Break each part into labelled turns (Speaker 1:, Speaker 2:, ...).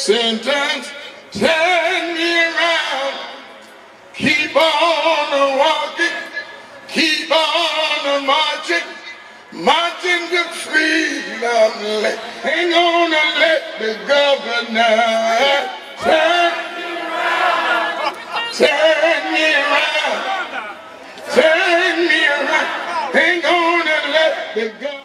Speaker 1: sentence, turn me around. Keep on walking, keep on marching, marching to freedom. Hang on and let the governor turn me around, turn me around, turn me around. Hang on and let the governor.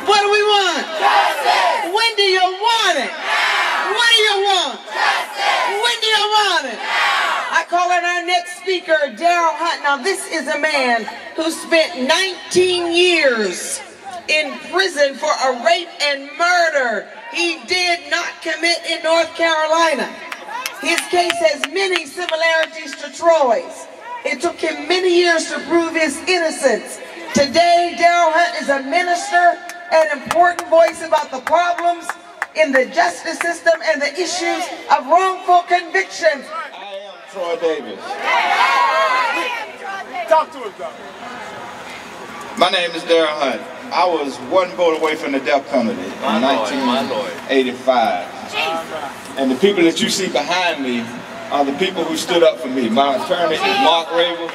Speaker 2: What do we want?
Speaker 3: Justice!
Speaker 2: When do you want it?
Speaker 3: Now!
Speaker 2: What do you want?
Speaker 3: Justice!
Speaker 2: When do you want it?
Speaker 3: Now!
Speaker 2: I call in our next speaker, Daryl Hunt. Now this is a man who spent 19 years in prison for a rape and murder he did not commit in North Carolina. His case has many similarities to Troy's. It took him many years to prove his innocence. Today, Daryl Hunt is a minister, an important voice about the problems in the justice system and the issues of wrongful convictions.
Speaker 1: I am Troy Davis.
Speaker 4: Talk to us, Doc.
Speaker 1: My name is Daryl Hunt. I was one vote away from the death penalty in 1985. And the people that you see behind me are the people who stood up for me. My attorney is Mark Rabel.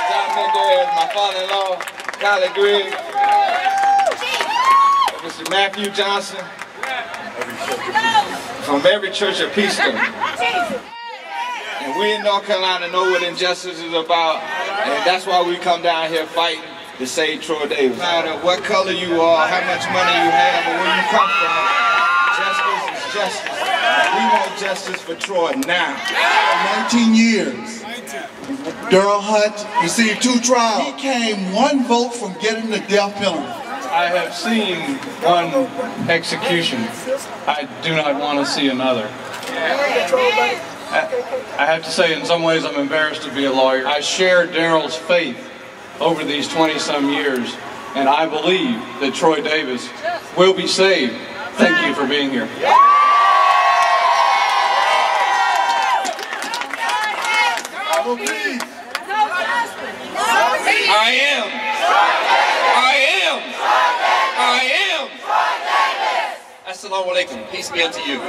Speaker 1: John Mendez, my father-in-law, Kylie Griggs, Mr. Matthew Johnson, from every church of Peaston. And we in North Carolina know what injustice is about, and that's why we come down here fighting to save Troy Davis. No matter what color you are, how much money you have, or where you come from, justice is justice. We want justice for Troy now.
Speaker 5: 19 years. Daryl Hunt received 2 trials. He came 1 vote from getting the death penalty.
Speaker 6: I have seen one execution. I do not want to see another. I have to say, in some ways, I'm embarrassed to be a lawyer. I share Daryl's faith over these 20-some years, and I believe that Troy Davis will be saved. Thank you for being here.
Speaker 7: I am. Assalamu alaikum. Peace be unto you.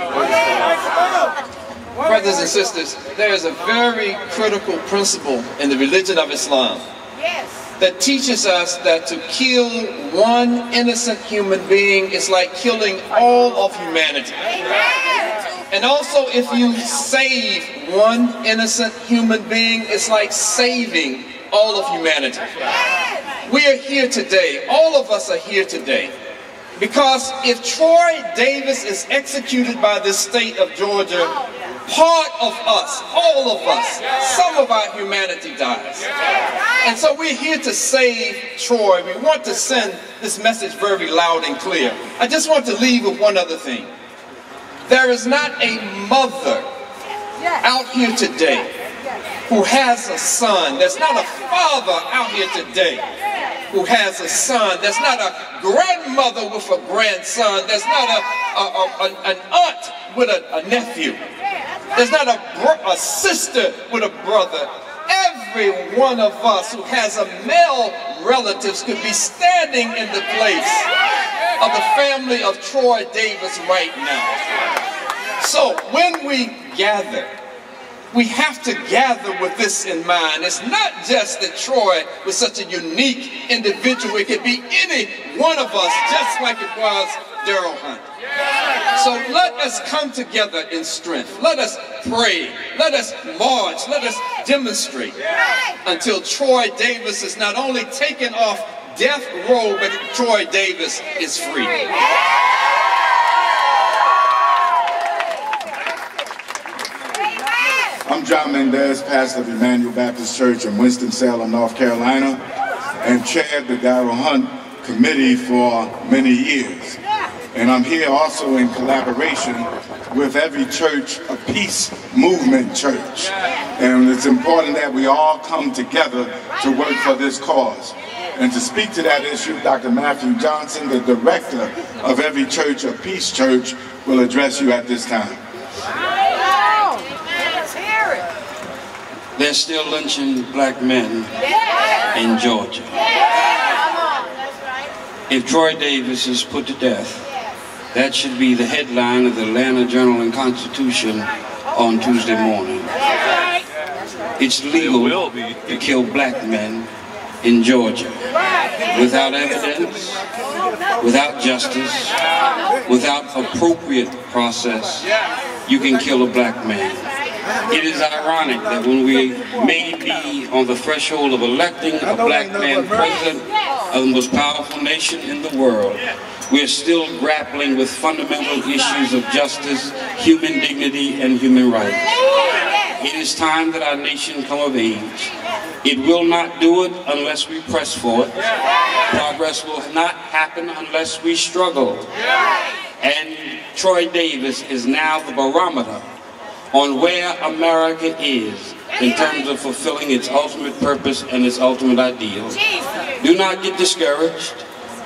Speaker 7: Brothers and sisters, there is a very critical principle in the religion of Islam that teaches us that to kill one innocent human being is like killing all of humanity. And also, if you save one innocent human being, it's like saving all of humanity. We are here today, all of us are here today, because if Troy Davis is executed by the state of Georgia, part of us, all of us, some of our humanity dies. And so we're here to save Troy. We want to send this message very loud and clear. I just want to leave with one other thing. There is not a mother out here today who has a son. There's not a father out here today who has a son. There's not a grandmother with a grandson. There's not an aunt with a nephew. There's not a sister with a brother. Every one of us who has a male relatives could be standing in the place of the family of Troy Davis right now. So when we gather, we have to gather with this in mind. It's not just that Troy was such a unique individual. It could be any one of us, just like it was Daryl Hunt. So let us come together in strength. Let us pray. Let us march. Let us demonstrate until Troy Davis is not only taken off death row, but Troy Davis is free.
Speaker 1: I'm John Mendez, pastor of Emmanuel Baptist Church in Winston-Salem, North Carolina, and chaired the Daryl Hunt Committee for many years. And I'm here also in collaboration with every church, a peace movement church. And it's important that we all come together to work for this cause. And to speak to that issue, Dr. Matthew Johnson, the director of every church, a peace church, will address you at this time.
Speaker 8: They're still lynching black men in Georgia.
Speaker 4: if Troy Davis is put to death, that should be the headline of the Atlanta Journal and Constitution on Tuesday morning. It's legal to kill black men in Georgia without evidence, without justice, without appropriate process. You can kill a black man. It is ironic that when we may be on the threshold of electing a black man president of the most powerful nation in the world, we are still grappling with fundamental issues of justice, human dignity, and human rights. It is time that our nation come of age. It will not do it unless we press for it. Progress will not happen unless we struggle. And Troy Davis is now the barometer on where America is in terms of fulfilling its ultimate purpose and its ultimate ideals. Do not get discouraged.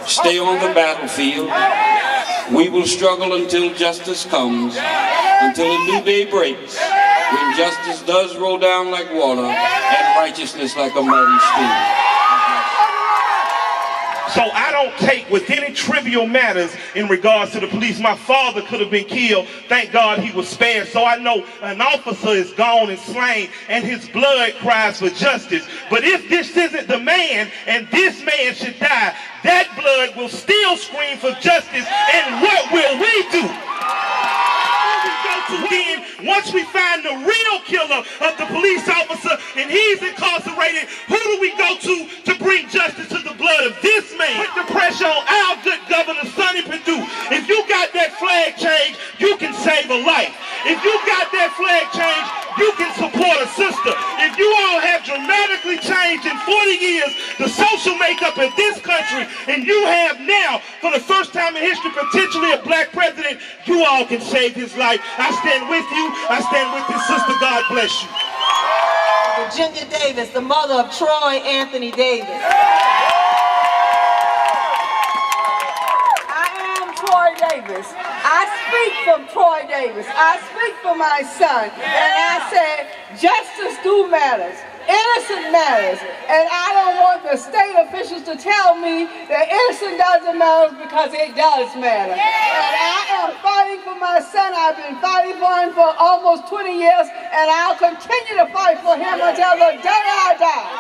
Speaker 4: Stay on the battlefield. We will struggle until justice comes, until a new day breaks, when justice does roll down like water and righteousness like a mighty stream.
Speaker 8: So I don't take with any trivial matters in regards to the police. My father could have been killed. Thank God he was spared. So I know an officer is gone and slain and his blood cries for justice. But if this isn't the man and this man should die, that blood will still scream for justice. And what will we do? Then, once we find the real killer of the police officer and he's incarcerated, who do we go to bring justice to the blood of this man? Put the pressure on our good governor, Sonny Perdue. If you got that flag change, you can save a life. If you got that flag change, you can support a sister. If you all have dramatically changed in 40 years the social makeup in this country, and you have now, for the first time in history, potentially a black president, you all can save his life. I stand with you. I stand with this sister. God bless you.
Speaker 2: Virginia Davis, the mother of Troy Anthony Davis.
Speaker 9: I am Troy Davis. I speak from Troy Davis. I speak for my son. And I say, justice do matters. Innocent matters. And I don't want the state officials to tell me that innocent doesn't matter, because it does matter. And I am fighting for my son. I've been fighting for him for almost 20 years, and I'll continue to fight for him until the day I die.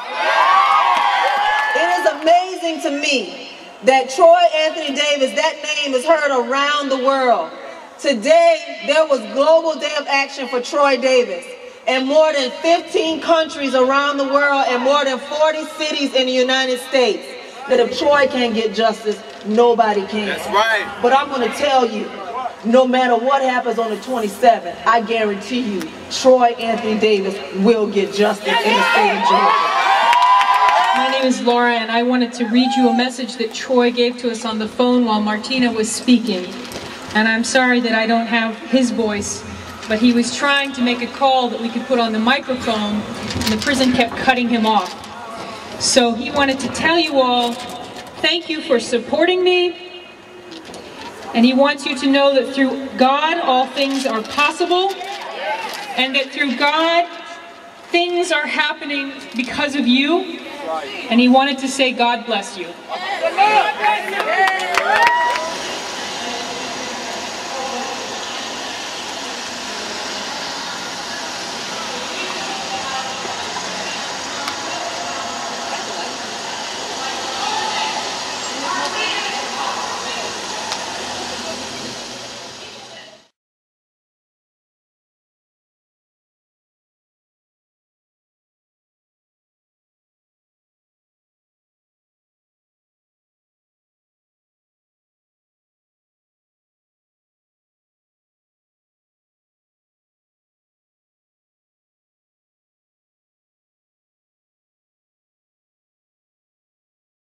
Speaker 2: It is amazing to me that Troy Anthony Davis, that name is heard around the world. Today, there was Global Day of Action for Troy Davis in more than 15 countries around the world and more than 40 cities in the United States. That if Troy can't get justice, nobody can.
Speaker 7: That's right.
Speaker 2: But I'm going to tell you, no matter what happens on the 27th, I guarantee you, Troy Anthony Davis will get justice in the state of Georgia.
Speaker 10: My name is Laura, and I wanted to read you a message that Troy gave to us on the phone while Martina was speaking. And I'm sorry that I don't have his voice, but he was trying to make a call that we could put on the microphone, and the prison kept cutting him off. So he wanted to tell you all, thank you for supporting me, and he wants you to know that through God all things are possible, and that through God things are happening because of you, and he wanted to say God bless you.